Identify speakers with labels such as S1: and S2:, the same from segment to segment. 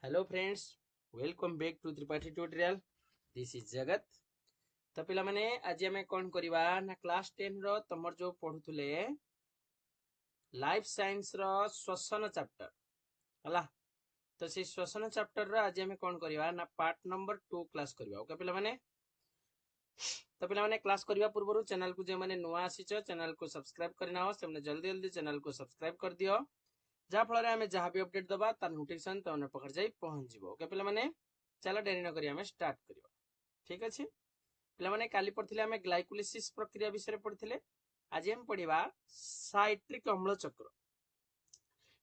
S1: Hello friends, welcome back to Tripathi tutorial. This is Jagat. तो पिला माने आज आम कौन करवा ना क्लास 10 रो तमर जो पढ़ुले लाइफ साइंस रो श्वसन चैप्टर हला। तो से श्वसन चैप्टर रो आज आम कौन करवा ना पार्ट नंबर 2 क्लास करवा। ओके पिला माने, तो पिला माने क्लास करवा पूर्व चैनल को जे माने नुआ आसीचो चैनल को सब्सक्राइब करना हो सेमने जल्दी जल्दी चैनल को सब्सक्राइब कर दियो, जहाँ फल आम जहाँ भी अपडेट दबा तार नोटिफिकेशन तुम पाखे जाई पहुंच जीवो। ओके पिला माने, चलो डेरी न करी आम स्टार्ट करियो। ठीक अच्छे पिला माने, काली पढ़िले आम ग्लाइकोलिसिस प्रक्रिया विषय पढ़िले। आज हम पढ़ा साइट्रिक अम्ल चक्र।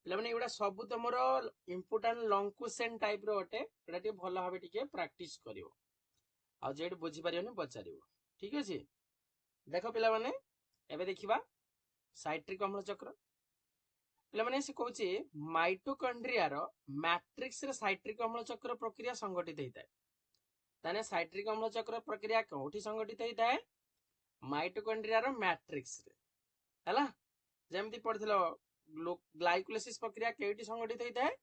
S1: पिला माने एगुडा सब तुमर इंपोर्टेंट लॉन्ग क्वेश्चन टाइप रो अटे, एटा टे भलो भाबे टिके प्रैक्टिस करियो आ जेड बुझी परियोनी पचारियो। ठीक अछि, देखो पिला माने एबे देखिबा साइट्रिक अम्ल चक्र। पिला माने से कहूची माइटोकॉन्ड्रिया रो मैट्रिक्स रे साइट्रिक अम्ल चक्र प्रक्रिया संगठित होता है। ताने साइट्रिक अम्ल चक्र प्रक्रिया कोठी संगठित होता है? माइटोकॉन्ड्रिया रो मैट्रिक्स रे हला। जेमति पढ़थिलो ग्लाइकोलिसिस प्रक्रिया केठी संगठित होता है?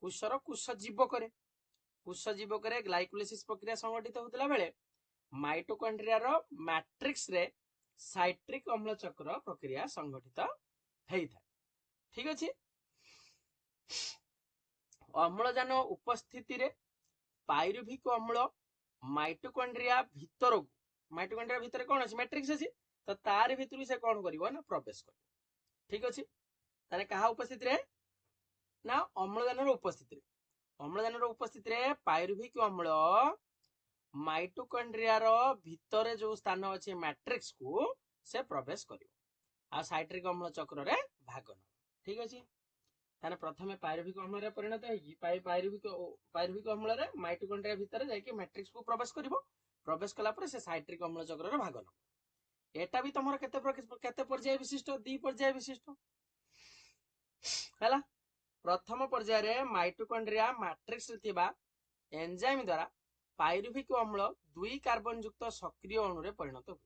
S1: कोषर कोष जीवक रे। कोष जीवक रे ग्लाइकोलिसिस प्रक्रिया संगठित होतला बेले माइटोकॉन्ड्रिया रो मैट्रिक्स रे साइट्रिक अम्ल चक्र प्रक्रिया संगठित होता है। ठीक अच्छे, अम्लजान उपस्थिति रे पाइरुभिक अम्ल माइटोकॉन्ड्रिया भितर को, माइटोकॉन्ड्रिया भितर कौन अच्छे मैट्रिक्स अच्छे, तो तार भितर से कौन करिवो ना प्रवेश करिवो। ठीक अच्छे, ताने कहा उपस्थिति रे ना अम्लजान उपस्थिति रे, अम्लजान उपस्थिति रे पाइरुभिक अम्ल माइटोकॉन्ड्रिया रो भितर जो स्थान अच्छे मैट्रिक्स को से प्रवेश करिवो आ साइट्रिक अम्ल चक्र रे भाग न। ठीक अच्छे, ताने प्रथमे पाइरुभिक अम्ल रे परिणत होई पाइरुभिक अम्ल रे माइटोकॉन्ड्रिया भितर जाके मैट्रिक्स को प्रवेश करिवो। प्रवेश कला पर से साइट्रिक अम्ल चक्र रे भाग न। एटा भी तमरो केते पर्याय विशिष्ट, दी पर्याय विशिष्ट हला। प्रथम पर्याय रे माइटोकॉन्ड्रिया मैट्रिक्स रे थिबा एंजाइम द्वारा पाइरुभिक अम्ल 2 कार्बन युक्त सक्रिय अणु रे परिणत हुए।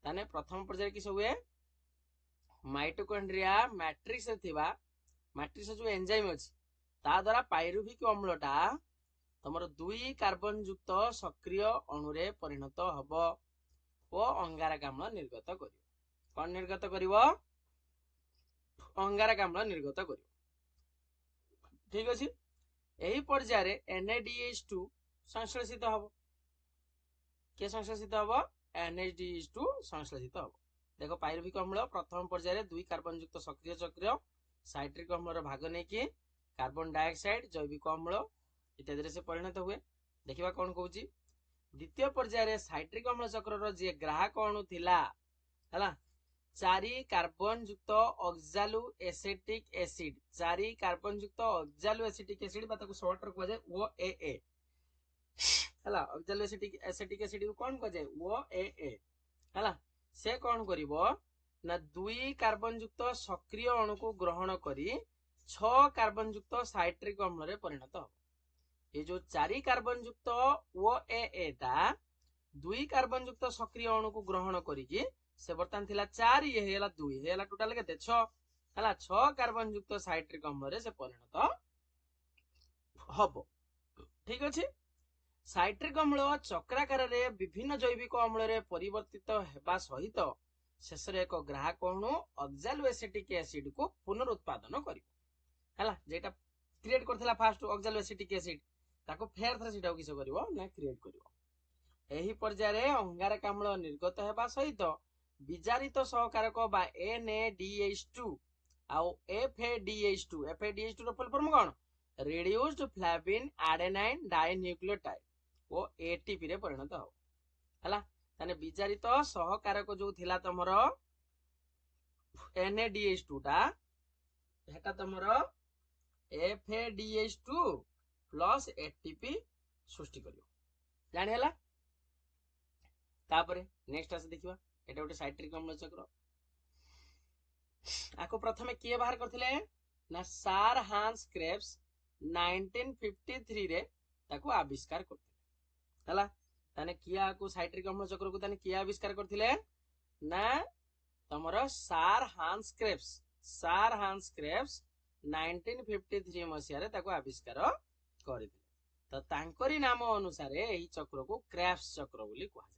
S1: ताने प्रथम पर्याय किस हुए? माइटोकॉन्ड्रिया मैट्रिक्स रे थिबा मैट्रिक्स जो एंजाइम अछि ता द्वारा पाइरुभिक अम्लटा तमर 2 कार्बन युक्त सक्रिय अणु रे परिणत हबो ओ अंगारक अम्ल निर्गत करिवो। कोन निर्गत करिवो? अंगारक अम्ल निर्गत करिवो। ठीक अछि, एही पर्याय रे NADH2 संश्लेषित हबो। के संश्लेषित हबो? NADH2 संश्लेषित हबो। देखो पाइरुभिक अम्ल प्रथम पर्याय रे 2 कार्बन युक्त सक्रिय चक्र साइट्रिक अम्ल रो भाग नै कि कार्बन डाइऑक्साइड जैविक अम्ल इत्यादि रे से परिणत हुए। देखिबा कोन कहूची, द्वितीय पर्याय रे साइट्रिक अम्ल चक्र रो जे ग्राहक अणु थिला हला 4 कार्बन युक्त ऑक्सालो एसिटिक एसिड, 4 कार्बन युक्त ऑक्सालो एसिटिक एसिड बा ताको शॉर्ट रे कहै OAA हला। ऑक्सालो एसिटिक एसिड को कोन कहै OAA हला। से कोन करिवो ना 2 कार्बन युक्त सक्रिय अणु को ग्रहण करी 6 कार्बन युक्त साइट्रिक अम्ल रे परिणत हो। ये जो 4 कार्बन युक्त OAA ता 2 कार्बन युक्त सक्रिय अणु को ग्रहण करी से बर्तन थिला 4, ये हेला 2, हे हेला टोटल केते 6 हला। 6 कार्बन युक्त साइट्रिक अम्ल रे से परिणत हबो। ठीक अछि, साइट्रिक अम्ल चक्राकार रे विभिन्न जैविक अम्ल रे परिवर्तित हेबा सहित शेष रे एक ग्राहक अणु ऑक्सालो एसिटिक एसिड को पुनरुत्पादन करिवो हला। जेटा क्रिएट करथिला फास्ट ऑक्सालो एसिटिक एसिड ताको फेर थरे सिटा किस करिवो ना क्रिएट करिवो। एही पर्याय रे अंगारक अम्ल निर्गत हेबा सहित विजारित सहकारक बा NADH2 आउ FADH2 रो फुल फॉर्म कोन? रिड्यूस्ड फ्लैविन एडेनाइन डाइन्यूक्लियोटाइड ओ ATP रे परिणत हो हला। ताने विजारित सहकारक जो थिला तमरो NADH2 ता हेटा तमरो FADH2 प्लस ATP सृष्टि करियो। जानि हला। तापरे नेक्स्ट आसे देखिबा, एटा गोटे साइट्रिक अम्ल चक्र। आको प्रथमे किए बाहर करथिले ना सार हांस क्रेब्स 1953 रे ताको आविष्कार करथिले हला। ताने किया को साइट्रिक अम्ल चक्र को ताने किया आविष्कार करथिले ना तमरो सार हांस क्रेब्स 1953 मसिया रे ताको आविष्कार କରିଥିଲେ ତ ତାଙ୍କରି ନାମ ଅନୁସାରେ ଏହି ଚକ୍ରକୁ କ୍ରେବ୍ସ ଚକ୍ର ବୋଲି କୁହାଯାଏ।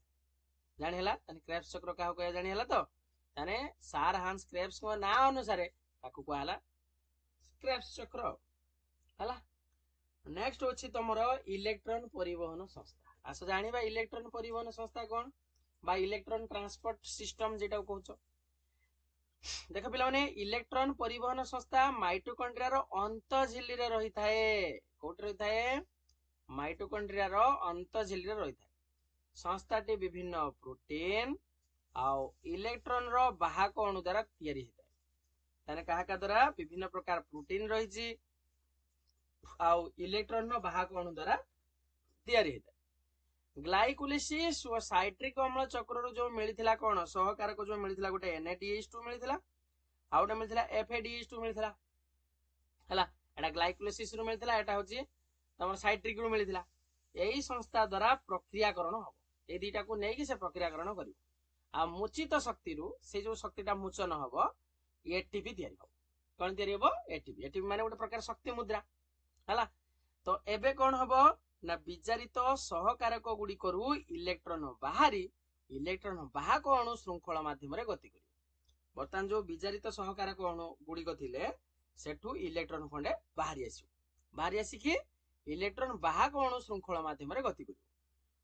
S1: ଜାଣି ହେଲା ତାନେ କ୍ରେବ୍ସ ଚକ୍ର କାହାକୁ କୁହାଯାଏ ଜାଣି ହେଲା ତ ତାନେ ସାର୍ ହାନ୍ସ କ୍ରେବ୍ସଙ୍କ ନାଁ ଅନୁସାରେ ତାକୁ କୁହାହେଲା କ୍ରେବ୍ସ ଚକ୍ର ହେଲା। नेक्स्ट होछि तमरो इलेक्ट्रॉन परिवहन संस्था। आस जानिबा इलेक्ट्रॉन परिवहन संस्था कोन बा इलेक्ट्रॉन ट्रांसपोर्ट सिस्टम जेटा कहउछो। देख पिला माने इलेक्ट्रॉन परिवहन संस्था माइटोकॉन्ड्रिया रो अंत झिल्ली रे रही थाए। कोट रही थाए माइटोकॉन्ड्रिया रो अंत झिल्ली रे रही थाए। संस्थाटी विभिन्न प्रोटीन आउ इलेक्ट्रॉन रो वाहक अणु द्वारा तयारी हिताए। ताने काहा का द्वारा विभिन्न प्रकार प्रोटीन रही छी आउ इलेक्ट्रॉन नो वाहक अणु द्वारा तयारी हेता। ग्लाइकोलिसिस व साइट्रिक अम्ल चक्र रो जो मिलिथिला कोन सहकारक जो मिलिथिला गोटे NADH2 मिलिथिला आउ गोटे मिलिथिला FADH2 मिलिथिला हला। एटा ग्लाइकोलिसिस रो मिलिथिला एटा होची तमर साइट्रिक रो मिलिथिला। एही संस्था द्वारा प्रक्रियाकरण हो ए दीटा को नेकी से प्रक्रियाकरण करियो आ मुचित शक्ति रो से जो शक्तिटा मुचन होबो एटीपी तयारी हो। कोन तयारी होबो एटीपी। एटीपी माने गोटे प्रकार शक्ति मुद्रा हला। तो एबे कोन हबो ना विचारित सहकारक गुडी करू इलेक्ट्रॉन बाहरी इलेक्ट्रॉन वाहक अणु श्रृंखला माध्यम रे गति करियो। बर्तमान जो विचारित सहकारक अणु गुडी थिले सेठू इलेक्ट्रॉन खंडे बाहरी आसी कि इलेक्ट्रॉन वाहक अणु श्रृंखला माध्यम रे गति करियो।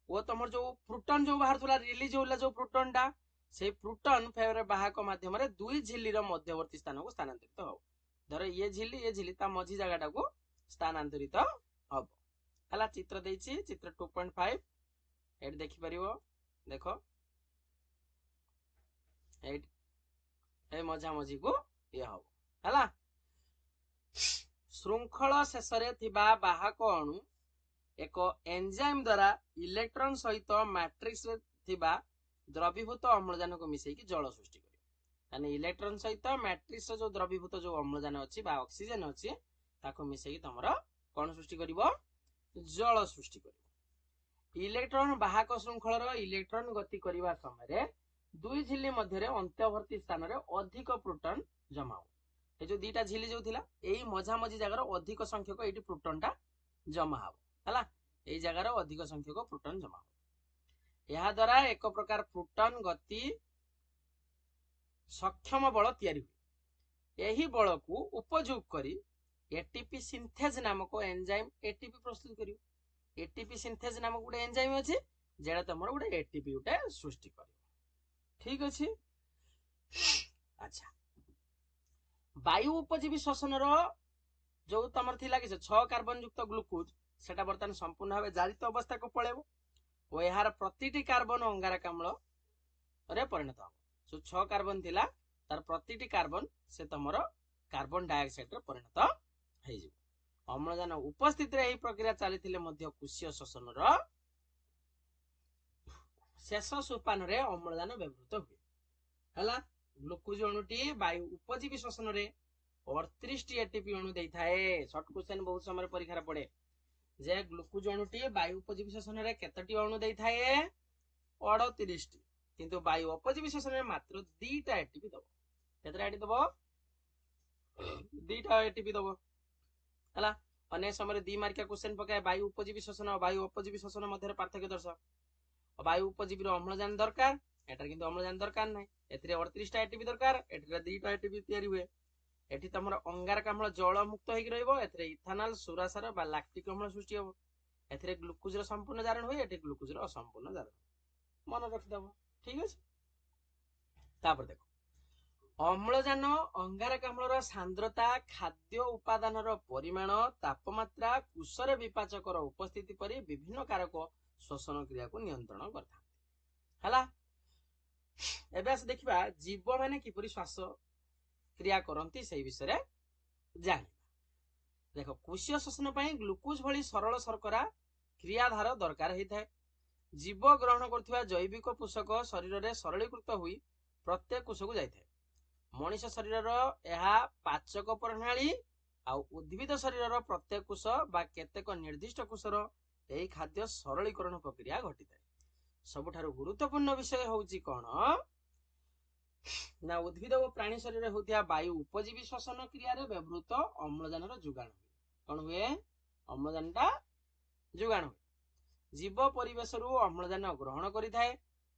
S1: वो तमर जो प्रोटॉन जो बाहर थला रिलीज होला जो प्रोटॉन टा से प्रोटॉन फेवर वाहक माध्यम रे दुई झिल्ली रो मध्यवर्ती स्थान को स्थानांतरित हो। धर ये झिल्ली ता मझी जगह को स्थानांतरित हम हला। चित्र देछि चित्र 2.5 एट देखि परिवो देखो एट ए मझा मझी को ये हो हला। श्रृंखला शेष रे थिबा वाहक अणु एक एंजाइम द्वारा इलेक्ट्रॉन सहित मैट्रिक्स रे थिबा द्रवीभूत अम्लजान को मिसई कि जल सृष्टि करियो। यानी इलेक्ट्रॉन सहित मैट्रिक्स जो द्रवीभूत जो अम्लजान अछि बा ऑक्सीजन अछि ताको मिसई तमरो कोन सृष्टि करिवो जल सृष्टि करिवो। इलेक्ट्रॉन वाहक श्रृंखला इलेक्ट्रॉन गति करिवा समय रे दुई झिल्ली मध्य रे अंत्यवर्ती स्थान रे अधिक प्रोटॉन जमा हो। ए जो दीटा झिल्ली जो थिला एई मझा मझी जगह रो अधिक संख्यक एटी प्रोटॉन टा जमा हो हला। एई जगह रो अधिक संख्यक प्रोटॉन जमा हो। यहा द्वारा एक प्रकार प्रोटॉन गति सक्षम बल तयारी हुए। एही बल को उपयोग करी एटीपी सिंथेज नामक एंजाइम एटीपी प्रस्तुत करियो। एटीपी सिंथेज नामक गोटे एंजाइम अछि जेडा तमरो गोटे एटीपी गोटे सृष्टि करियो। ठीक अछि। अच्छा वायु उपजीवी श्वसन रो जो तमर थिला कि 6 कार्बन युक्त ग्लूकोज सेटा बर्तन संपूर्ण भाबे जारित अवस्था को पळेबो ओ एहार प्रतिटी कार्बन अंगारक अम्ल रे परिणत हो। जो 6 कार्बन थिला तार प्रतिटी कार्बन से तमरो कार्बन डाइऑक्साइड रे परिणत हे जे। अम्लजान उपस्थित रे एही प्रक्रिया चलीथिले मध्य कोशीय श्वसन रो शेष सोपान रे अम्लजान व्यवहृत हुए हला। ग्लूकोज अणुटी वायु उपजीवी श्वसन रे 38 टी एटीपी अणु देई थाए। शॉर्ट क्वेश्चन बहुत समय परीक्षा पड़े जे ग्लूकोज अणुटी वायु उपजीवी श्वसन रे केतटी अणु देई थाए 38 टी किंतु वायु उपजीवी श्वसन रे मात्र 2 टा एटीपी दबो। केतरा एटीपी दबो 2 टा एटीपी दबो हला। अने समय 2 मार्किया क्वेश्चन पकाय वायु उपजीवी श्वसन और वायु अपजीवी श्वसन मध्य पार्थक्य दर्शाओ। वायु उपजीवी रो अम्लजान दरकार एटार किंतु अम्लजान दरकार नै। एथिरे 38 टा एटीपी दरकार एथिरे 2 टा एटीपी तयारी हुए। एठी तमर अंगारक अम्ल जल मुक्त होई रहइबो। एथिरे इथानल सुरासार बा लैक्टिक अम्ल सृष्टि हो। एथिरे ग्लूकोज रो संपूर्ण जारण होई एठी ग्लूकोज रो असंपूर्ण जारण मन रख दबो। ठीक अछि। तापर देखो अम्लजान अंगारक अम्ल रो सांद्रता खाद्य उपादान रो परिमाण तापमात्रा कुशर विपाचक रो उपस्थिति परि विभिन्न कारक श्वसन क्रिया को नियंत्रण करथा हला। एबे से देखिबा जीव माने किपरि श्वास क्रिया करंती सेही विषय रे जानि। देखो कोशीय श्वसन पई ग्लूकोज भली सरल शर्करा क्रियाधार दरकार हेइ थाए। जीव ग्रहण करथिबा जैविक पोषक शरीर रे सरलीकृत होई प्रत्येक कोष को जाय थाए। मनुष्य शरीर रो एहा पाचक प्रणाली आ उद्भिद शरीर रो प्रत्येक कोष बा केतेक निर्दिष्ट कोष रो एही खाद्य सरलीकरण प्रक्रिया घटी थाए। सबुठारु गुरुत्वपूर्ण विषय होउची कोन ना उद्भिद और प्राणी शरीर रे होतिया वायु उपजीवी श्वसन क्रिया रे व्यवहृत अम्लजान रो जुगाण कोन हुए ଅମ୍ଳଜାନଟା ଯୋଗାଣ ହୁଏ। ଜୀବ ପରିବେଶରୁ ଅମ୍ଳଜାନ ଗ୍ରହଣ କରିଥାଏ।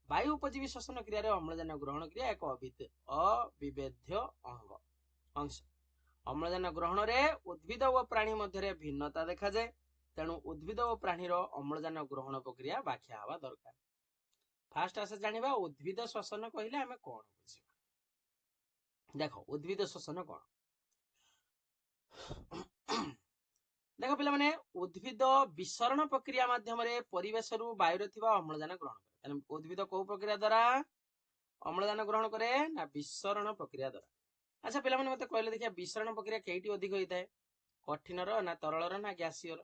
S1: ବାୟୁ ଉପଜୀବୀ ଶ୍ୱସନ କ୍ରିୟାରେ ଅମ୍ଳଜାନ ଗ୍ରହଣ କ୍ରିୟା ଏକ ଅବିଭେଦ୍ୟ ଅଂଶ। ଅମ୍ଳଜାନ ଗ୍ରହଣରେ ଉଦ୍ଭିଦ ଓ ପ୍ରାଣୀ ମଧ୍ୟରେ ଭିନ୍ନତା ଦେଖାଯାଏ। ତେଣୁ ଉଦ୍ଭିଦ ଓ ପ୍ରାଣୀର ଅମ୍ଳଜାନ ଗ୍ରହଣ ପ୍ରକ୍ରିୟା ବ୍ୟାଖ୍ୟା ହେବା ଦରକାର। ଫାଷ୍ଟ ଆସେ ଜାଣିବା ଉଦ୍ଭିଦ ଶ୍ୱସନ କହିଲେ ଆମେ କଣ ବୁଝିବା। ଦେଖ ଉଦ୍ଭିଦ ଶ୍ୱସନ କଣ? ଦେଖ ପିଲାମାନେ, ଉଦ୍ଭିଦ ବିସରଣ ପ୍ରକ୍ରିୟା ମାଧ୍ୟମରେ ପରିବେଶରୁ ବାୟୁରେ ଥିବା ଅମ୍ଳଜାନ ଗ୍ରହଣ କରେ। ଉଦ୍ଭିଦ କୋଉ ପ୍ରକ୍ରିୟା ଦ୍ୱାରା ଅମ୍ଳଜାନ ଗ୍ରହଣ କରେ? ନା ବିସରଣ ପ୍ରକ୍ରିୟା ଦ୍ୱାରା। ଆଚ୍ଛା ପିଲାମାନେ ମତେ କହିଲେ ଦେଖିବା, ବିସରଣ ପ୍ରକ୍ରିୟା କେଇଟି ଅଧିକ ହେଇଥାଏ? କଠିନର ନା ତରଳର ନା ଗ୍ୟାସିୟର?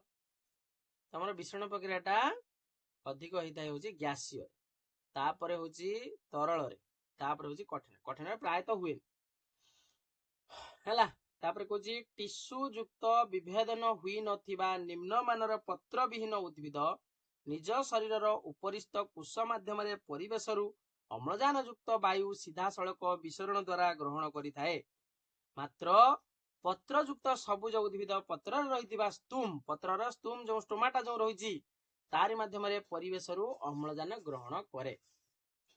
S1: ତମର ବିସରଣ ପ୍ରକ୍ରିୟା ଟା ଅଧିକ ହେଇଥାଏ ହଉଛି ଗ୍ୟାସିୟର, ତାପରେ ହଉଛି ତରଳରେ, ତାପରେ ହଉଛି କଠିନ। କଠିନରେ ପ୍ରାୟତଃ ହୁଏନି ହେଲା। ତାପରେ କହୁଛି ଟିସୁ ଯୁକ୍ତ ବିଭେଦନ ହୋଇ ନଥିବା ନିମ୍ନମାନର ପତ୍ର ବିହୀନ ଉଦ୍ଭିଦ ନିଜ ଶରୀରର ଉପରିସ୍ଥ କୋଷ ମାଧ୍ୟମରେ ପରିବେଶରୁ ଅମ୍ଳଜାନ ଯୁକ୍ତ ବାୟୁ ସିଧାସଳଖ ବିସରଣ ଦ୍ୱାରା ଗ୍ରହଣ କରିଥାଏ। ମାତ୍ର ପତ୍ରଯୁକ୍ତ ସବୁଜ ଉଦ୍ଭିଦ ପତ୍ରରେ ରହିଥିବା ପତ୍ରର ଯୋଉ ଷ୍ଟୋମାଟା ଯୋଉ ରହିଛି ତାରି ମାଧ୍ୟମରେ ପରିବେଶରୁ ଅମ୍ଳଜାନ ଗ୍ରହଣ କରେ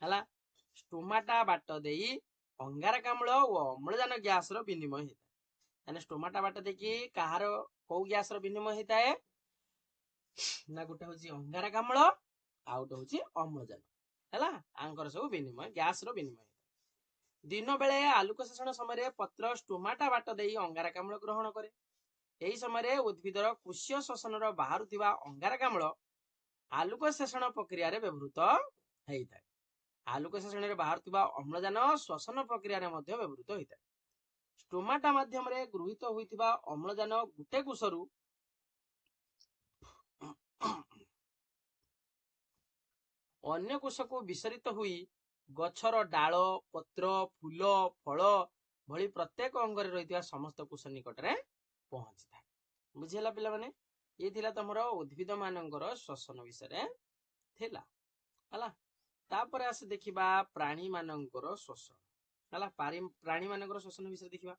S1: ହେଲା। ଷ୍ଟୋମାଟା ବାଟ ଦେଇ ଅଙ୍ଗାରକାମ୍ଳ ଓ ଅମ୍ଳଜାନ ଗ୍ୟାସର ବିନିମୟ ହେଇଥାଏ। ମାନେ ଷ୍ଟୋମାଟା ବାଟ ଦେଇକି କାହାର କୋଉ ଗ୍ୟାସର ବିନିମୟ ହେଇଥାଏ? ନା ଗୋଟେ ହଉଛି ଅଙ୍ଗାରକାମ୍ଳ ଆଉ ଗୋଟେ ହଉଛି ଅମ୍ଳଜାନ ହେଲା। ଆଙ୍କର ସବୁ ବିନିମୟ, ଗ୍ୟାସର ବିନିମୟ ହେଇଥାଏ। ଦିନ ବେଳେ ଆଲୋକ ଶୋଷଣ ସମୟରେ ପତ୍ର ଷ୍ଟୋମାଟା ବାଟ ଦେଇ ଅଙ୍ଗାରକାମ୍ଳ ଗ୍ରହଣ କରେ। ଏହି ସମୟରେ ଉଦ୍ଭିଦର କୋଷୀୟ ଶ୍ୱସନର ବାହାରୁଥିବା ଅଙ୍ଗାରକାମ୍ଳ ଆଲୋକ ଶୋଷଣ ପ୍ରକ୍ରିୟାରେ ବ୍ୟବହୃତ ହେଇଥାଏ। ଆଲୋକ ଶୋଷଣରେ ବାହାରୁଥିବା ଅମ୍ଳଜାନ ଶ୍ୱସନ ପ୍ରକ୍ରିୟାରେ ମଧ୍ୟ ବ୍ୟବହୃତ ହୋଇଥାଏ। ଷ୍ଟୋମାଟା ମାଧ୍ୟମରେ ଗୃହୀତ ହୋଇଥିବା ଅମ୍ଳଜାନ ଗୋଟେ କୋଷରୁ ଅନ୍ୟ କୋଷକୁ ବିସରିତ ହୋଇ ଗଛର ଡାଳ, ପତ୍ର, ଫୁଲ, ଫଳ ଭଳି ପ୍ରତ୍ୟେକ ଅଙ୍ଗରେ ରହିଥିବା ସମସ୍ତ କୋଷ ନିକଟରେ ପହଞ୍ଚିଥାଏ। ବୁଝିହେଲା ପିଲାମାନେ? ଇଏ ଥିଲା ତମର ଉଦ୍ଭିଦ ମାନଙ୍କର ଶ୍ୱସନ ବିଷୟରେ ଥିଲା ହେଲା। ତାପରେ ଆସି ଦେଖିବା ପ୍ରାଣୀ ମାନଙ୍କର ଶ୍ୱସନ ହେଲା। ପ୍ରାଣୀ ମାନଙ୍କର ଶ୍ୱସନ ବିଷୟରେ ଦେଖିବା।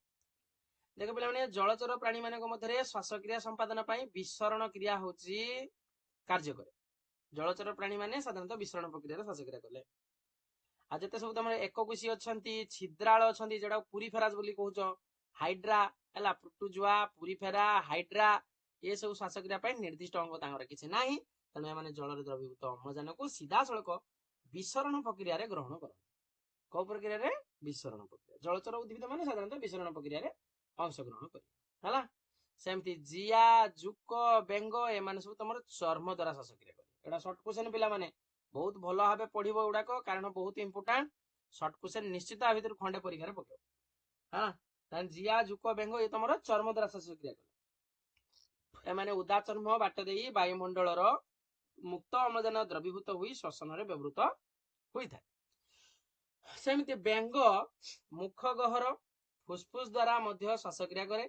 S1: ଦେଖ ପିଲାମାନେ, ଜଳଚର ପ୍ରାଣୀ ମାନଙ୍କ ମଧ୍ୟରେ ଶ୍ୱାସକ୍ରିୟା ସମ୍ପାଦନ ପାଇଁ ବିସରଣ କ୍ରିୟା ହଉଛି କାର୍ଯ୍ୟ କରେ। ଜଳଚର ପ୍ରାଣୀ ମାନେ ସାଧାରଣତଃ ବିସରଣ ପ୍ରକ୍ରିୟାରେ ଶ୍ୱାସକ୍ରିୟା କଲେ। ଆଉ ଯେତେ ସବୁ ତମର ଏକକୋଷୀ ଅଛନ୍ତି, ଛିଦ୍ରାଳ ଅଛନ୍ତି, ଯୋଉଟା ପୁରିଫେରାସ ବୋଲି କହୁଛ, ହାଇଡ୍ରା ହେଲା, ପ୍ରୋଟୋଜୋଆ, ପୁରିଫେରା, ହାଇଡ୍ରା, ଏ ସବୁ ଶ୍ୱାସକ୍ରିୟା ପାଇଁ ନିର୍ଦ୍ଦିଷ୍ଟ ଅଙ୍ଗ ତାଙ୍କର କିଛି ନାହିଁ। ତେଣୁ ଏମାନେ ଜଳରେ ଦ୍ରବୀଭୂତ ଅମ୍ଳଜାନକୁ ସିଧାସଳଖ ବିସରଣ ପ୍ରକ୍ରିୟାରେ ଗ୍ରହଣ କରନ୍ତି। କୋଉ ପ୍ରକ୍ରିୟାରେ? ବିସରଣ ପ୍ରକ୍ରିୟା। ଜଳଚର ଉଦ୍ଭିଦ ମାନେ ସାଧାରଣତଃ ବିସରଣ ପ୍ରକ୍ରିୟାରେ ଅଂଶଗ୍ରହଣ କରିବେ ହେଲା। ସେମିତି ଜିଆ, ଜୁକ, ବେଙ୍ଗ ଏମାନେ ସବୁ ତମର ଚର୍ମ ଦ୍ୱାରା ଶ୍ୱାସକ୍ରିୟା କରିବେ। ଏଟା ସର୍ଟ କ୍ୱେଶ୍ଚନ ପିଲାମାନେ, ବହୁତ ଭଲ ଭାବେ ପଢିବ ଏଗୁଡାକ, କାରଣ ବହୁତ ଇମ୍ପୋର୍ଟାଣ୍ଟ। ସର୍ଟ କ୍ୱେଶ୍ଚନ ନିଶ୍ଚିତ ଆ ଭିତରୁ ଖଣ୍ଡେ ପରୀକ୍ଷାରେ ପକେଇବ ହେଲା। ତାହେଲେ ଜିଆ, ଜୁକ, ବେଙ୍ଗ ଏ ତମର ଚର୍ମ ଦ୍ୱାରା ଶ୍ୱାସକ୍ରିୟା କରେ। ଏମାନେ ଉଦା ଚର୍ମ ବାଟ ଦେଇ ବାୟୁମଣ୍ଡଳର ମୁକ୍ତ ଅମ୍ଳଜାନ ଦ୍ରବୀଭୂତ ହୋଇ ଶ୍ୱସନରେ ବ୍ୟବହୃତ ହୋଇଥାଏ। ସେମିତି ବେଙ୍ଗ ମୁଖ ଗହ୍ୱର, ଫୁସଫୁସ ଦ୍ୱାରା ମଧ୍ୟ ଶ୍ୱାସକ୍ରିୟା କରେ।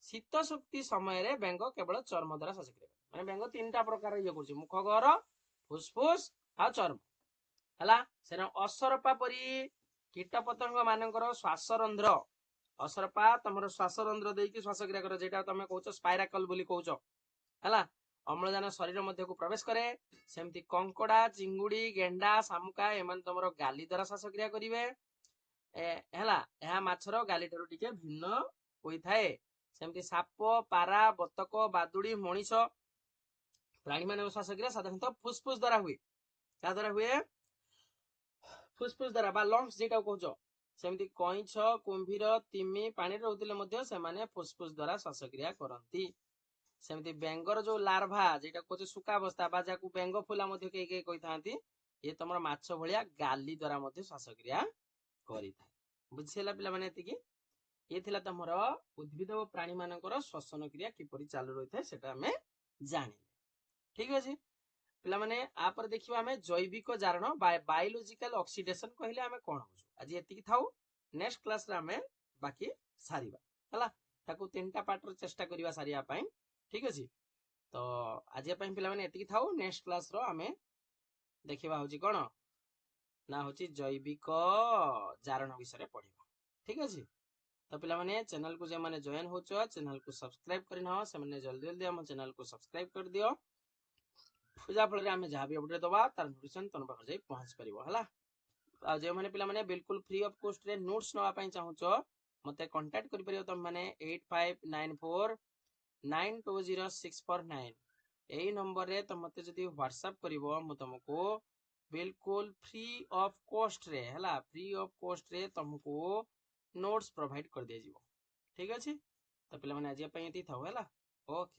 S1: ଶୀତ ଶକ୍ତି ସମୟରେ ବେଙ୍ଗ କେବଳ ଚର୍ମ ଦ୍ୱାରା ଶ୍ୱାସକ୍ରିୟା କରେ। ମାନେ ବେଙ୍ଗ ତିନିଟା ପ୍ରକାର ଇଏ କରୁଛି, ମୁଖ ଗହ୍ୱର, ଫୁସଫୁସ ଆଉ ଚର୍ମ ହେଲା। ସେନ ଅସରପା ପରି କୀଟ ପତଙ୍ଗ ମାନଙ୍କର ଶ୍ୱାସରନ୍ଧ୍ର, ଅସରପା ତମର ଶ୍ୱାସରନ୍ଧ୍ର ଦେଇକି ଶ୍ୱାସକ୍ରିୟା କରେ, ଯେଟା ତମେ କହୁଛ ସ୍ପାଇରାକଲ ବୋଲି କହୁଛ ହେଲା। ଅମ୍ଳଜାନ ଶରୀର ମଧ୍ୟକୁ ପ୍ରବେଶ କରେ। ସେମିତି କଙ୍କଡା, ଚିଙ୍ଗୁଡି, ଗେଣ୍ଡା, ଶାମୁକା ଏମାନେ ତମର ଗାଲି ଦ୍ୱାରା ଶ୍ୱାସକ୍ରିୟା କରିବେ ହେଲା। ଏହା ମାଛର ଗାଲି ଠାରୁ ଟିକେ ଭିନ୍ନ ହୋଇଥାଏ। ସେମିତି ସାପ, ପାରା, ବତକ, ବାଦୁଡି, ମଣିଷ ପ୍ରାଣୀ ମାନଙ୍କ ଶ୍ୱାସକ୍ରିୟା ସାଧାରଣତଃ ଫୁସଫୁସ ଦ୍ୱାରା ହୁଏ। ତା ଦ୍ୱାରା ହୁଏ ଫୁସଫୁସ ଦ୍ୱାରା ବା ଲଙ୍ଗସ ଯେଟା କହୁଛ। ସେମିତି କଇଁଛ, କୁମ୍ଭୀର, ତିମି ପାଣିରେ ରହୁଥିଲେ ମଧ୍ୟ ସେମାନେ ଫୁସଫୁସ ଦ୍ୱାରା ଶ୍ୱାସକ୍ରିୟା କରନ୍ତି। ସେମିତି ବେଙ୍ଗର ଯୋଉ ଲାର୍ଭା ଯେଟା କହୁଛି ଶୁକାବସ୍ଥା ବା ଯାହାକୁ ବେଙ୍ଗ ଫୁଲା ମଧ୍ୟ କେହି କେହି କହିଥାନ୍ତି, ଇଏ ତମର ମାଛ ଭଳିଆ ଗାଲି ଦ୍ୱାରା ମଧ୍ୟ ଶ୍ୱାସକ୍ରିୟା କରିଥାଏ। ବୁଝିହେଲା ପିଲାମାନେ? ଏତିକି ଇଏ ଥିଲା ତମର ଉଦ୍ଭିଦ ଓ ପ୍ରାଣୀ ମାନଙ୍କର ଶ୍ୱସନ କ୍ରିୟା କିପରି ଚାଲୁ ରହିଥାଏ ସେଟା ଆମେ ଜାଣିଲେ। ଠିକ ଅଛି ପିଲାମାନେ, ଆପରେ ଦେଖିବା ଆମେ ଜୈବିକ ଜାରଣ ବାୟୋଲୋଜିକାଲ ଅକ୍ସିଡେସନ କହିଲେ ଆମେ କଣ ବୁଝୁ। ଆଜି ଏତିକି ଥାଉ, ନେକ୍ସଟ କ୍ଲାସରେ ଆମେ ବାକି ସାରିବା ହେଲା। ତାକୁ ତିନିଟା ପାର୍ଟରେ ଚେଷ୍ଟା କରିବା ସାରିବା ପାଇଁ। ଠିକ ଅଛି, ତ ଆଜି ପାଇଁ ପିଲାମାନେ ଏତିକି ଥାଉ। ନେକ୍ସଟ କ୍ଲାସର ଆମେ ଦେଖିବା ହଉଛି କଣ ନା ହଉଛି ଜୈବିକ ଜାରଣ ବିଷୟରେ ପଢିବା। ଠିକ ଅଛି। तो पिला माने चैनल को जे माने जॉइन होचो चैनल को सब्सक्राइब करिन हो से माने जल्दी जल्दी हम चैनल को सब्सक्राइब कर दियो जा फल रे हमें जहाँ भी अपडेट दबा तार नोटिफिकेशन तन पाखर जाई पहुंच परिबो हला आ जे माने पिला माने बिल्कुल फ्री ऑफ कॉस्ट रे नोट्स नवा पई चाहूचो मते कांटेक्ट करि परियो तुम माने 8594920649 एही नंबर रे तुम मते जदी व्हाट्सएप करिवो मु तुमको बिल्कुल फ्री ऑफ कॉस्ट रे हला फ्री ऑफ कॉस्ट रे तुमको नोट्स प्रोवाइड कर दिया जीवो ठीक अछि तो पिला माने आज पई एती थाओ हला ओके।